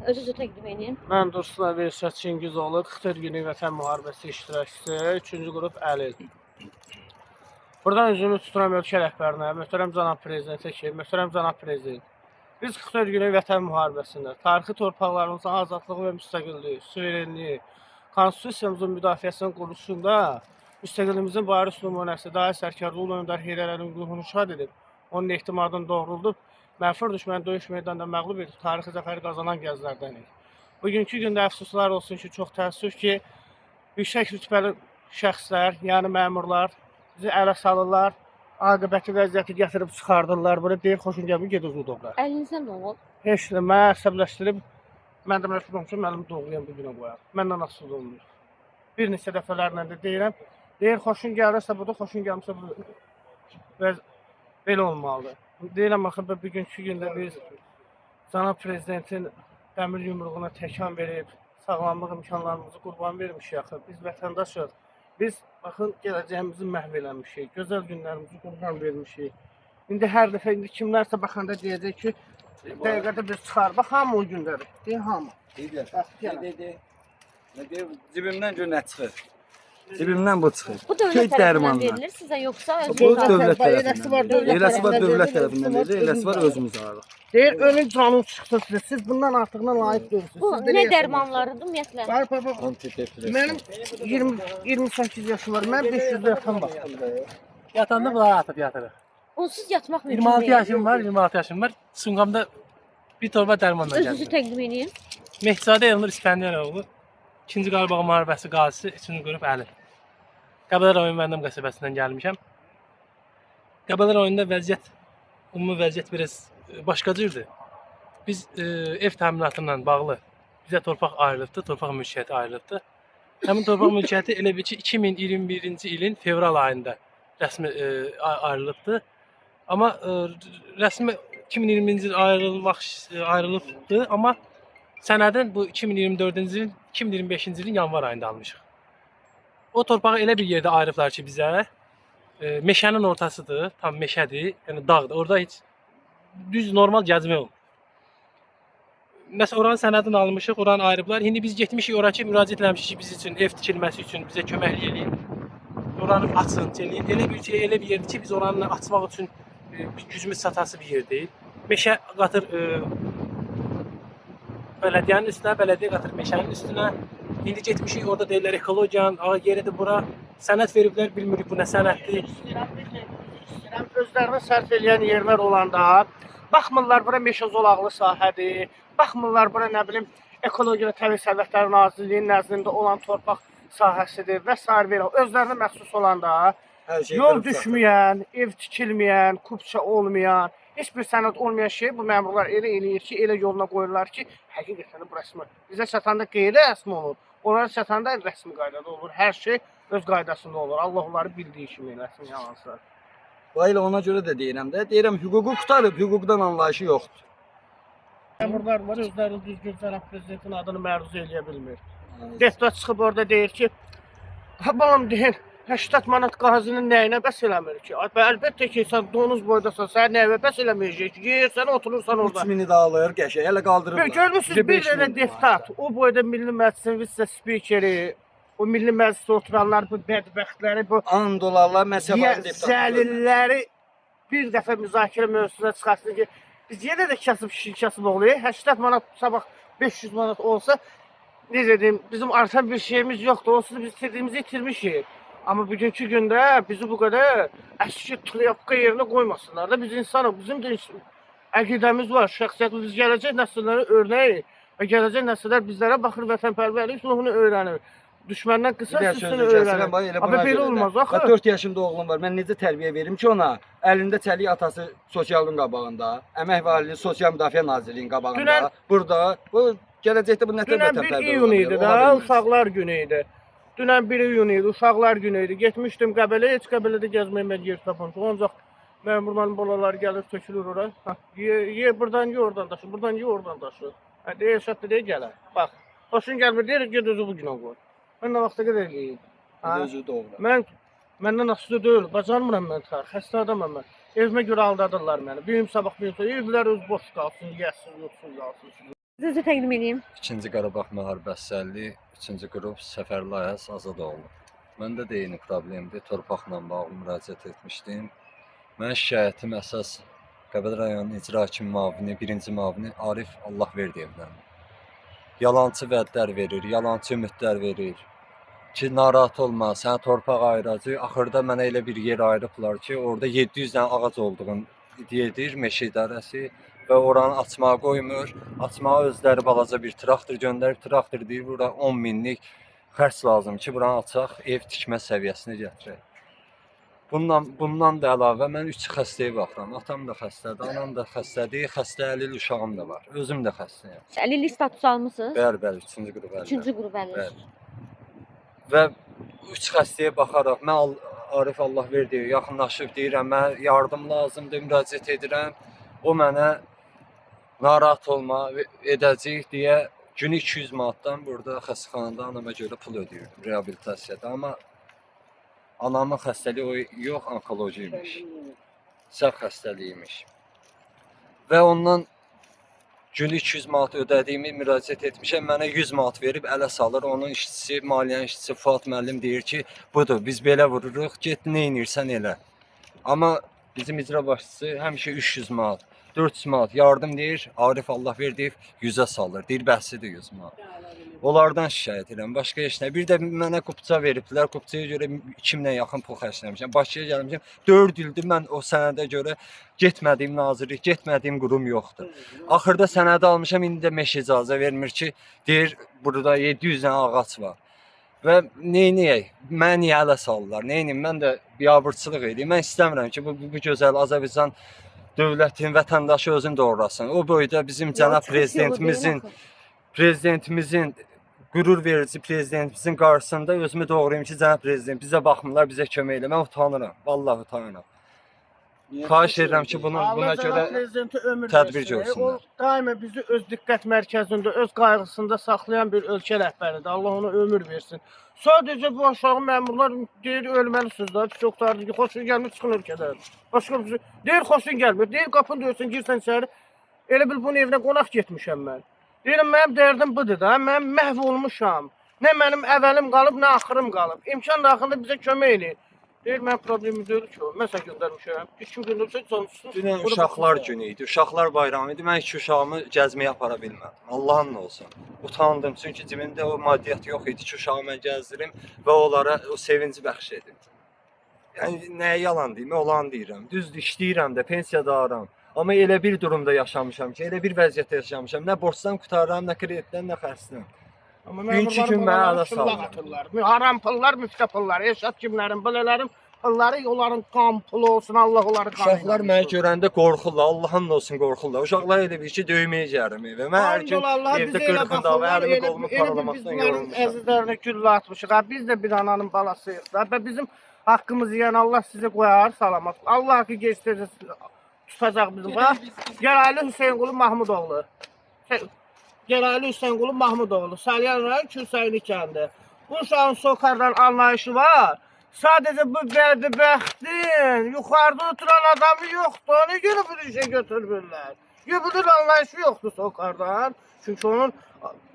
Özünüzü təqdim edin. Mən Dursun Versat Çingizoğlu, 44 günlük vətən müharibəsi iştirakçısı, 3-cü qrup Əlil. Buradan üzümü tuturam ölkə rəhbərinə, möhtərəm cənab prezidentə ki, möhtərəm cənab prezident. Biz 44 günlük vətən müharibəsində tarixi torpaqlarımızın azadlığı və müstəqilliyi, suverenliyi, konstitusiyamızın müdafiəsinin quruluşunda müstəqillimizin bariz nümunəsi dahi sərkarlı ulu öndər Heydər ruhunu şad edib, onun ehtimadını doğruldub, mənfur düşməni döyüş meydanında məğlub edib, tarixi zəfəri qazanan gəzlərdənik. Bugünkü gündə əfsuslar olsun ki, çox təəssüf ki, yüksək rütbəli şəxslər, yəni məmurlar bizi ələ salırlar, aqibəti vəziyyəti gətirib çıxardırlar. Burada deyir, xoşun gəlmir, gedin Zudovlar. Əlinizdə nə olub? Heç nə, mənə əsəbləşdirib, mən də məşğul olmuşum, mənimi doğrayam bu günə qoyaq. Məndən asılı olmuyor. Bir neçə dəfələrlə də deyirəm, deyir, xoşun gəlirsə budur, xoşun gəlmirsə budur. Və belə olmalıdır. Deyirəm, axı, bugünkü gündə biz cənab prezidentin dəmir yumruğuna təkan verib, sağlamlıq imkanlarımızı qurban vermişik axı. Biz vətəndaşıq. Biz, baxın, gələcəyimizi məhv eləmişik, gözəl günlərimizi qurban vermişik. İndi hər dəfə, kimlərsə baxanda deyəcək ki, dəqiqədə biz çıxar. Bax, hamı o gündədir. Deyir, hamı. Cibimdən gör nə çıxır. Cibimdən bu çıxır. Bu dövlət tərəfindən verilir sizə yoxsa Bu özünüz dövlət Eləsi var, tərəfindən. Eləsi var dövlət tərəfindən verilir, eləsi var özümüz alırıq. deyir, ölün canım çıxdı sizə. Siz bundan artıqına layiq görürsünüz. Bu Siz belə nə yaşamayın. dərmanlarıdır ümumiyyətlə? Bax. Mənim 28 yaşım var. Mən 500 yatan baxdım. Yatanda bunları atıp yatırıq. Onsuz yatmaq mümkün 26 deyil. yaşım var, 26 yaşım var. Sunqamda bir torba dərmanla Özünüzü gəldim. təqdim edin. Mehdizadə Elnur İskəndəroğlu, 2-ci Qarabağ müharibəsi qazisi, 3-cü qrup Əli. Qəbələ rayon Məndəm qəsəbəsindən gəlmişəm. Qəbələ rayonunda vəziyyət, ümumi vəziyyət biraz başqa cürdür. Biz ev təminatı ilə bağlı bizə torpaq ayrılıbdı, torpaq mülkiyyəti ayrılıbdı. Həmin torpaq mülkiyyəti elə bir ki 2021-ci ilin fevral ayında rəsmi ayrılıbdı. Amma rəsmi 2020-ci il ayrılıbdı, amma sənədin bu 2024-cü il, 2025-ci ilin yanvar ayında almışıq. O torpağı elə bir yerdə ayırıblar ki bizə, meşənin ortasıdır, tam meşədir, yəni dağdır. Orada heç düz normal gəzmək olmur. Məsələn, oranın sənədini almışıq, oranı ayırıblar. İndi biz getmişik ora ki, müraciət etmişik ki, biz üçün ev tikilməsi üçün bizə köməklik eləyin. Oranı açın, eləyin. Elə bir yerdir ki, biz oranı açmaq üçün gücümüz çatası bir yer deyil. Meşə qatır bələdiyyənin üstünə, bələdiyyə qatır meşənin üstünə. İndi getmişik, orada deyirlər ekologiyanın, yeridir bura. Sənəd veriblər, bilmirik bu nə sənəddir. İstəyirəm, özlərinə sərf eləyən yerlər olanda, baxmırlar bura meşə zolaqlı sahədir, baxmırlar bura nə bilim Ekologiya və Təbii Sərvətlər Nazirliyinin nəzdində olan torpaq sahəsidir və s. belə. Özlərinə məxsus olanda yol düşməyən, ev tikilməyən, kupça olmayan, heç bir sənəd olmayan şey bu məmurlar elə eləyir ki, elə yoluna qoyurlar ki, həqiqətən bu rəsmi. Bizə çatanda qeyri-rəsmi olur, onlara çatanda rəsmi qaydada olur. Hər şey öz qaydasında olur. Allah onları bildiyi kimi eləsin, yalansın. Elə ona görə də deyirəm də, deyirəm hüququ qutarıb, hüquqdan anlayışı yoxdur. Məmurlar var, özləri düzgün cənab prezidentin adını məruz eləyə bilmir. Deputat çıxıb orada deyir ki, balam deyir, 80 manat qazinin nəyinə bəs eləmir ki? Əlbəttə ki, sən donuz boydasan, sən nəyinə bəs eləməyəcək ki? Yeyirsən, oturursan orada. 3000-i də alır, qəşəng, elə qaldırırlar. Görmürsünüz, bir dənə deputat, o boyda Milli Məclisin vitse-spikeri, o Milli Məclisdə oturanlar, bu bədbəxtləri, bu $10 məsələnin deputatı. zəlilləri bir dəfə müzakirə mövzusuna çıxarsın ki, biz yenə də kasıb oluyor. 80 manat sabah 500 manat olsa, necə deyim, bizim artan bir şeyimiz yoxdur. Onsuz biz istədiyimizi itirmişik. Amma bugünkü gündə bizi bu qədər əski tryapka yerinə qoymasınlar da. Biz insanıq, bizim də əqidəmiz var, şəxsiyyətimiz. Biz gələcək nəsillərə örnəyik və gələcək nəsillər bizlərə baxır, vətənpərvərlik ruhunu öyrənir. Düşməndən qısa süsünü öyrənir. Amma belə olmaz axı. 4 yaşında oğlum var. Mən necə tərbiyə verim ki ona? Əlində çəlik atası sosialın qabağında, Əmək və Əhali Sosial Müdafiə Nazirliyinin qabağında. Burada bu gələcəkdə bu nətər vətənpərvərlik. Dünən 1 iyun idi də, uşaqlar günü idi. Dünən 1 iyun idi, uşaqlar günü idi. Getmişdim Qəbələyə, heç Qəbələdə gəzməyə mən yer tapmamışam. Ancaq məmurların balaları gəlir, tökülür ora. Ye buradan, ye oradan daşı, buradan ye oradan daşı. Deyir, şəhətdə deyə gələr. Bax, xoşun gəlmir, deyir, get özü bu günə qoy. Mən nə vaxta qədər eləyim? Özü doğru. Məndən asılı deyil, bacarmıram mən xəstə adamam mən. Evimə görə aldadırlar məni. Büyüm sabah büyüm sabah. Evlər öz boş qalsın, yiyəsiz, yoxsuz qalsın. Sizə təqdim edeyim. 2-ci Qarabağ müharibəsi 50, 3-cü qrup Səfərli Ayaz Azadoğlu. Məndə də eyni problemdir. Torpaqla bağlı müraciət etmişdim. Mən şikayətim əsas Qəbələ rayonunun icra hakimi müavini, 1-ci müavini Arif Allahverdiyevdən. Yalancı vədlər verir, yalancı ümidlər verir. Ki, narahat olma, sənə torpaq ayıracaq. Axırda mənə elə bir yer ayırıblar ki, orada 700 dənə ağac olduğunu deyilir meşə idarəsi və oranı açmağa qoymur. Açmağa özləri balaca bir traktor göndərib, traktor deyir, bura 10 minlik xərc lazım ki, buranı açaq, ev tikmə səviyyəsinə gətirək. Bundan da əlavə mən 3 xəstəyə baxıram. Atam da xəstədir, anam da xəstədir, xəstə əlil uşağım da var. Özüm də xəstəyəm. Əlillik statusu almısınız? Bəli, 3-cü qrup əlil. 3-cü qrup əlillik. Bəli. Və 3 xəstəyə baxaraq mən Arif Allahverdiyev yaxınlaşıb deyirəm, mən yardım lazımdır, müraciət edirəm. O mənə narahat olma edəcək deyə günü 200 manatdan burada xəstəxanada anama görə pul ödəyirdim reabilitasiyada. Amma anamın xəstəliyi o yox, onkoloji imiş. Səhv xəstəliyi imiş. Və ondan günü 200 manat ödədiyimi müraciət etmişəm. Mənə 100 manat verib ələ salır. Onun işçisi, maliyyənin işçisi Fuad müəllim deyir ki, budur, biz belə vururuq, get nə edirsən elə. Amma bizim icra başçısı həmişə 300 manat, 400 manat yardım deyir. Arif Allahverdiyev 100-ə salır. Deyir, bəhsidir 100 manat. Onlardan şikayət edirəm. Başqa heç nə. Bir də mənə qupça veriblər. Qupçaya görə 2000-dən yaxın pul xərcləmişəm. Bakıya gəlmişəm. 4 ildir mən o sənədə görə getmədiyim nazirlik, getmədiyim qurum yoxdur. Axırda sənədi almışam, indi də meşə icazə vermir ki, deyir, burada 700 dənə ağac var. Və neyniyək? Mən niyə ələ salırlar? Neyniyim? Mən də biabırçılıq edeyim. Mən istəmirəm ki, bu gözəl Azərbaycan dövlətin, vətəndaşı özünü doğrasın. O boyda bizim cənab prezidentimizin qürur verici prezidentimizin qarşısında özümü doğrayım ki, cənab prezident bizə baxmırlar, bizə kömək elə. Mən utanıram. Vallahi utanıram. Xahiş edirəm ki, buna görə tədbir görsünlər. O daima bizi öz diqqət mərkəzində, öz qayğısında saxlayan bir ölkə rəhbəridir. Allah ona ömür versin. Sadəcə bu aşağı məmurlar deyir, ölməlisiniz da, çoxlardır ki, xoşun gəlmir, çıxın ölkədən. Başqa bir şey. Deyir, xoşun gəlmir. Deyir, qapını döyürsən, girsən içəri. Elə bil bunun evinə qonaq getmişəm mən. Deyirəm, mənim dərdim budur da, mən məhv olmuşam. Nə mənim əvvəlim qalıb, nə axırım qalıb. İmkan daxilində bizə kömək eləyir. Deyir, mən problemi deyil ki o. Mən sən göndərmişəm. Heç kim göndərsə, cansız. Dünən uşaqlar günü idi, uşaqlar bayramı idi. Mən 2 uşağımı gəzməyə apara bilmədim. Allahın olsun. Utandım, çünki cibimdə o maddiyyat yox idi ki, uşağı mən gəzdirim və onlara o sevinci bəxş edim. Yəni, nəyə yalan deyim, olan deyirəm. Düzdür, işləyirəm də, pensiyadaram. Amma elə bir durumda yaşamışam ki, elə bir vəziyyətdə yaşamışam. Nə borcdan qutaram, nə kreditdən, nə xərcdən. Bugünkü gün mənə ələ salırlar. Haram pullar, müftə pullar, eşat kimlərin, belələrin pulları, onların qan pulu olsun, Allah onları qan. Uşaqlar mənə görəndə qorxurlar, Allahın olsun qorxurlar. Uşaqlar elə bir ki, döyməyə gərim evə. Mən hər gün evdə qırxında və əlimi qolumu paralamaktan yorulmuşam. Əzizlərinə güllə atmışıq. Biz də bir ananın balasıyıq da. Və bizim haqqımızı yiyən Allah sizə qoyar, salamat. Allah ki, geçdirəcək, tutacaq bizim. Gəraylı Hüseynqulu Mahmudoğlu. Gəraylı Hüseynqulu Mahmudoğlu. Salyan rayon Külsəyli kəndi. Bu uşağın sokardan anlayışı var. Sadəcə bu bədbəxtin yuxarıda oturan adamı yoxdur. Ona görə bu işə götürmürlər. Bunun anlayışı yoxdur sokardan. Çünki onun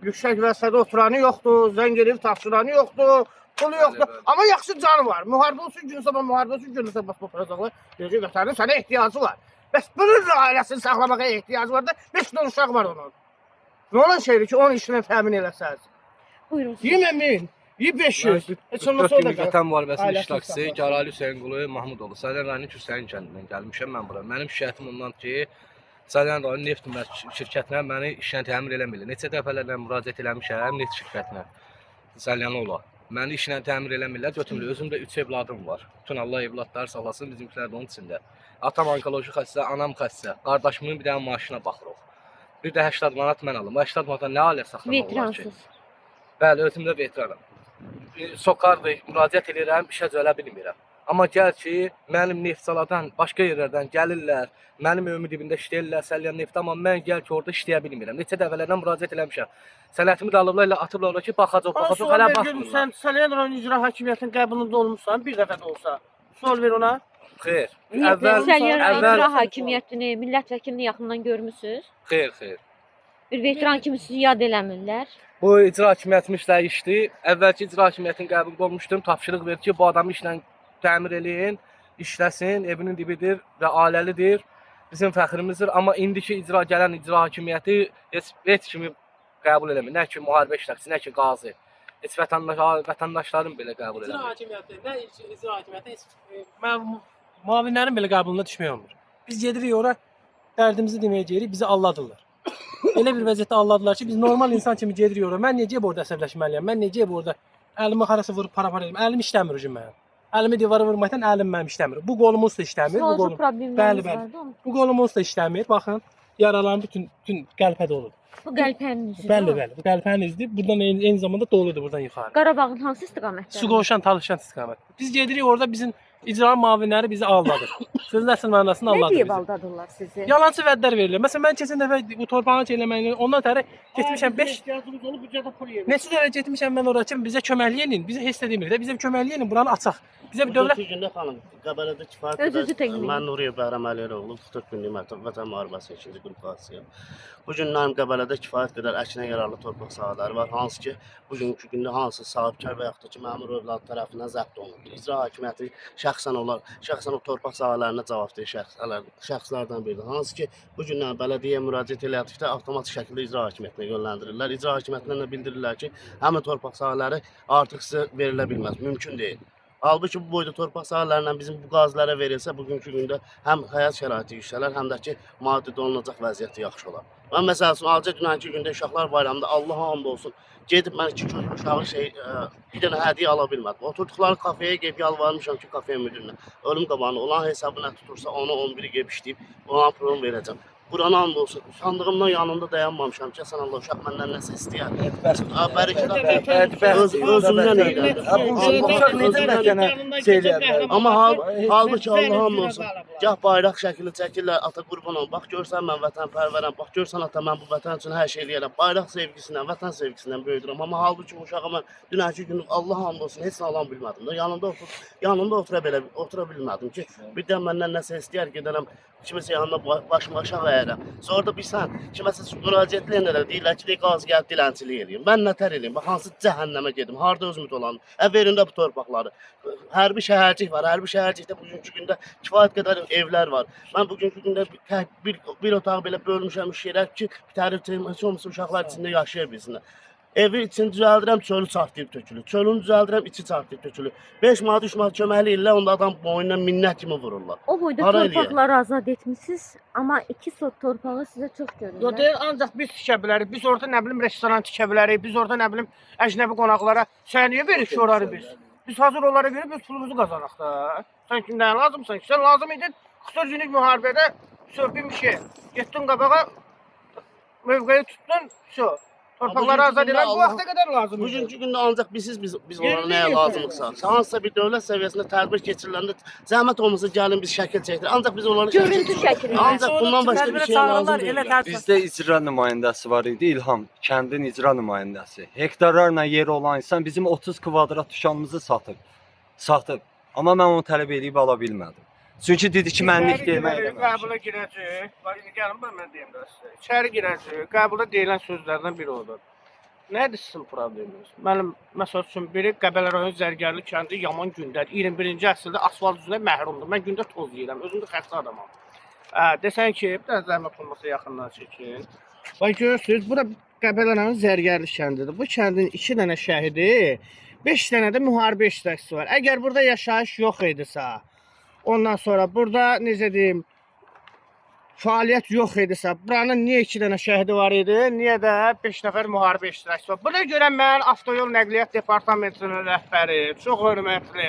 yüksək vəsədə oturanı yoxdur, zəngirib tapşıranı yoxdur, pulu yoxdur. Amma yaxşı canı var. Müharibə olsun, gün sabah müharibə olsun, gün sabah baxacaqlar. Deyəcək, vətənin sənə ehtiyacı var. Bəs bunun ailəsini saxlamağa ehtiyacı var da 5 ton uşaq var onun. Nə olan şeydir ki, onun işini təmin eləsəz? Buyurun. Yemə 1000, yi 500. Heç olmasa o da Vətən müharibəsinin iştirakçısı Gəraylı Hüseynqulu Mahmudoğlu. Salyan rayonu Külsəyin kəndindən gəlmişəm mən bura. Mənim şikayətim ondan ki, Salyan rayonu neft şirkətinə məni işlə təmin eləmirlər. Neçə dəfələrlə müraciət eləmişəm neft şirkətinə. Salyanı ola. Məni işlə təmin eləmirlər, götürmürlər. Özümdə 3 evladım var. Bütün Allah evladları sağlasın, bizimkilər də onun içində. Atam onkoloji xəstə, anam xəstə. Qardaşımın bir dənə maaşına baxırıq. Bir də 80 manat mən alım. 80 manatdan nə ailə saxlamaq olar ki? Bəli, özümdə veteranam. Sokardır, müraciət edirəm, işə düzələ bilmirəm. Amma gəl ki, mənim neftçaladan, başqa yerlərdən gəlirlər, mənim ömür dibində işləyirlər, Salyan neft, amma mən gəl ki, orada işləyə bilmirəm. Neçə dəfələrdən müraciət eləmişəm. Sənətimi də alıblar, elə atıblar ki, baxacaq, hələ baxmırlar. Sən Salyan rayon icra hakimiyyətinin qəbulunda olmuşsan, bir dəfə də olsa. Sual ver ona. Xeyr. Yüksək yerlərdə əvvəl icra hakimiyyətini, millət vəkilini yaxından görmüsünüz? xeyr. Bir veteran kimi sizi yad eləmirlər. Bu icra hakimiyyətimiz dəyişdi. Əvvəlki icra hakimiyyətini qəbul olmuşdum. Tapşırıq verdi ki, bu adamı işlə təmir eləyin, işləsin, evinin dibidir və ailəlidir. Bizim fəxrimizdir. Amma indiki gələn icra hakimiyyəti heç kimi qəbul eləmir. Nə ki müharibə iştirakçısı, nə ki qazi. Heç vətəndaşların belə qəbul İcra eləmir. hakimiyyəti, nə icra hakimiyyəti heç müavinlərin belə qəbuluna düşmək olmur. Biz gedirik ora, dərdimizi deməyəcəyik, bizi alladırlar. Elə bir vəziyyətdə alladılar ki, biz normal insan kimi gedirik ora. Mən necə burada əsəbləşməliyəm? Mən necə burada əlimi harasa vurub para-para edim? Əlim işləmir hücum mənim. Əlimi divara vurmaqdan əlim mənim işləmir. Bu qolumuz da işləmir, bu Sağlıqlı qolum. problemləriniz Bəli. vardı. Onu- Bu qolumuz da işləmir. Baxın, yaralarım bütün qəlpə doludur. Bu qəlpənin üzüdür. Bəli. Bu qəlpənin izidir. Buradan eyni zamanda doludur buradan yuxarı. Qarabağın hansı istiqamətdə? Su qoşan, talışan istiqamət. Biz gedirik orada bizim icra müavinləri bizi aldadır. Sözün əsl mənasında Nə aldadır deyib bizi. aldadırlar sizi? Yalançı vədlər verilir. Məsələn mən keçən dəfə bu torpağın çeyləməyini ondan tərə getmişəm 5 ehtiyacımız olub büdcədə pul yeyir. neçə dəfə getmişəm mən ora ki bizə köməklik edin. Bizə heç nə demir də. Bizə köməklik edin, buranı açaq. Bizə bir dövlət Gündə xanım, Qəbələdə kifayət Özünüzü təqdim edin. Mən Nuriyə Bəhram Əliyeroğlu, 44 günlük Vətən Müharibəsi 2-ci qrup qazisiyəm. Bu gün mənim Qəbələdə kifayət qədər əkinə yararlı torpaq sahələri var. Hansı ki, bugünkü gündə hansı sahibkar və yaxud da ki, məmur övladı tərəfindən zəbt olunur. İcra hakimiyyəti şəxsən o torpaq sahələrinə cavabdeh şəxslərdən biridir. Hansı ki, bu gündən bələdiyyəyə müraciət elədikdə avtomatik şəkildə icra hakimiyyətinə yönləndirirlər. İcra hakimiyyətindən də bildirirlər ki, həmin torpaq sahələri artıq sizə verilə bilməz, mümkün deyil. Halbuki bu boyda torpaq sahələrindən bizim bu qazilərə verilsə, bugünkü gündə həm həyat şəraiti yüksələr, həm də ki, maddi donulacaq vəziyyəti yaxşı olar. Mən məsəl üçün, alca dünənki gündə uşaqlar bayramında Allaha hamd olsun, gedib mən 2 gün uşağı bir dənə hədiyyə ala bilmədim. Oturduqları kafeyə gedib yalvarmışam ki, kafeyə müdürünə. Ölüm qabağını olan hesabı nə tutursa, onu 11-i gedib işləyib, ona pulunu verəcəm. Buranı and olsun, sandığımdan yanında dayanmamışam ki, sən Allah uşaq məndən nəsə istəyər. Özümdən eyləndim. Uşaq necə məhkəmə şey eləyər? Amma halbuki Allah'ım olsun. Gah bayraq şəkli çəkirlər, ata qurban ol. Bax görsən mən vətənpərvərəm. Bax görsən ata mən bu vətən üçün hər şey eləyərəm. Bayraq sevgisindən, vətən sevgisindən böyüdürəm. Amma halbuki bu uşağa mən dünənki gün Allah hamd olsun heç nə alan bilmədim də. Yanında otura bilmədim ki, birdən məndən nəsə istəyər gedərəm. Kimisə yanına başımı aşağı əyərəm. Sonra da bilsən, kiməsə müraciət edənlərə deyirlər ki, qaz gəlib dilənçilik eləyim. Mən nətər eləyim? Bax hansı cəhənnəmə gedim? Harda özümü dolanım? Verində bu torpaqları. Hərbi şəhərcik var. Hərbi şəhərcikdə bugünkü gündə kifayət qədər evlər var. Mən bugünkü gündə bir otaq belə bölmüşəm iş yerə ki, heç olmasa uşaqlar içində yaşaya bilsinlər. Evi için düzəldirəm, çölü çartlayıb tökülür. Çölünü düzəldirəm, içi çartlayıb tökülür. 5 manat, 3 manat köməkli illə onda adam boynuna minnət kimi vururlar. O boyda Hara eləyək? torpaqları azad etmişsiniz, amma 2 sot torpağı sizə çox Yox, görünür. deyil, ancaq biz tikə bilərik. Biz orada nə bilim restoran tikə bilərik. Biz orada nə bilim əcnəbi qonaqlara səhniyə veririk ki, onları biz. Biz hazır onlara verib biz pulumuzu qazanaq da. Sən kimdən lazımsan? Sən lazım idin 44 günlük müharibədə söhbət bir şey. Getdin qabağa mövqeyi tutdun, şu. Torpaqları azad edən bu vaxta qədər lazım idi. Bugünkü gündə ancaq biz onlara nəyə lazımıqsa, hansısa bir dövlət səviyyəsində tədbir keçiriləndə zəhmət olmasa gəlin biz şəkil çəkdir. Ancaq biz onları Görüntü şəkli. Ancaq bundan başqa bir şey lazım deyil. Bizdə icra nümayəndəsi var idi, İlham, kəndin icra nümayəndəsi. Hektarlarla yer olan insan bizim 30 kvadrat düşanımızı satıb. Amma mən onu tələb edib ala bilmədim. Çünki dedi ki, mənlik deyil, mən eləməmişəm. Qəbula girəcək. Bax, gəlin mən deyim də sizə. İçəri girəcək. Qəbulda deyilən sözlərdən biri odur. Nədir sizin probleminiz? Mənim məsəl üçün biri Qəbələ rayon Zərgərli kəndi yaman gündədir. 21-ci əsrdə asfalt üzrə məhrumdur. Mən gündə toz yeyirəm. Özüm də xəstə adamam. Desən ki, bir də zəhmət olmasa yaxından çəkin. Bax görürsüz, bura Qəbələ rayon Zərgərli kəndidir. Bu kəndin 2 dənə şəhidi, 5 dənə də müharibə iştirakçısı var. Əgər burada yaşayış yox idisə, ondan sonra burada necə deyim, fəaliyyət yox idisə, buranın niyə 2 dənə şəhidi var idi, niyə də 5 nəfər müharibə iştirakçısı var. Buna görə mən Avtoyol Nəqliyyat Departamentinin rəhbəri, çox hörmətli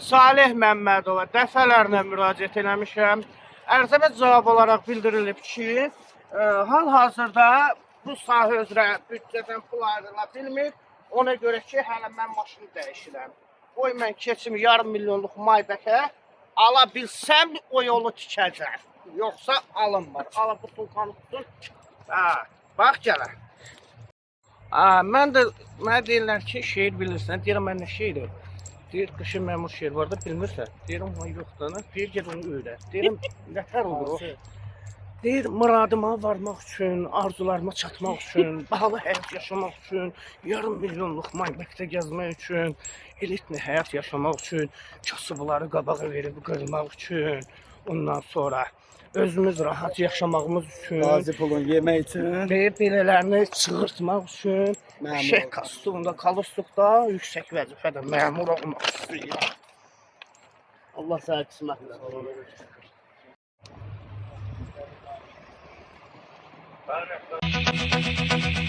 Salih Məmmədova dəfələrlə müraciət eləmişəm. Ərzəmə cavab olaraq bildirilib ki, hal-hazırda bu sahə üzrə büdcədən pul ayrıla bilmir. Ona görə ki, hələ mən maşını dəyişirəm. Qoy mən keçim yarım milyonluq Maybəkə, ala bilsəm o yolu tikəcək. Yoxsa alınmır. Ala bu tulkanı tutun. Bax gələ. Mən deyirlər ki, şeir bilirsən. Deyirəm mən nə şeiri? Deyir qışın məmur şeir var da bilmirsən. Deyirəm vay yoxdur ana. Deyir get onu öyrən. Deyirəm nətər olur o? Deyir muradıma varmaq üçün, arzularıma çatmaq üçün, bahalı həyat yaşamaq üçün, yarım milyonluq Maybach'da gəzmək üçün, elitli həyat yaşamaq üçün, kasıbları qabağa verib qırmaq üçün, ondan sonra özümüz rahat yaşamağımız üçün, Qazi pulun yemək üçün və belələrini çığırtmaq üçün, məmur şeh ol. kostyumda kalırsıqda yüksək vəzifədə məmur olmaq istəyirəm. Allah sənə qismət versin. Bəli.